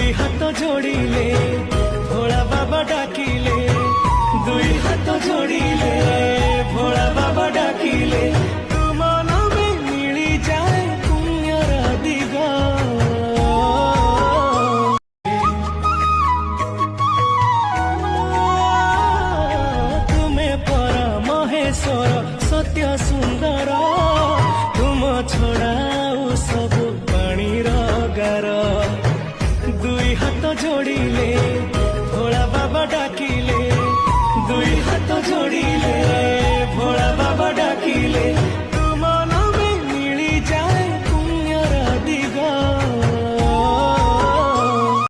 दुई हाथ जोड़िले भोला बाबा डाकिले, दुई हाथ जोड़िले भोला बाबा डाकिले, तुम में मिली जाए पुण्यर दिग। तुमे पर महेश्वर सत्य सुंदर, तुम छड़ाऊ सब पानी गार, दुई हाथ जोड़िले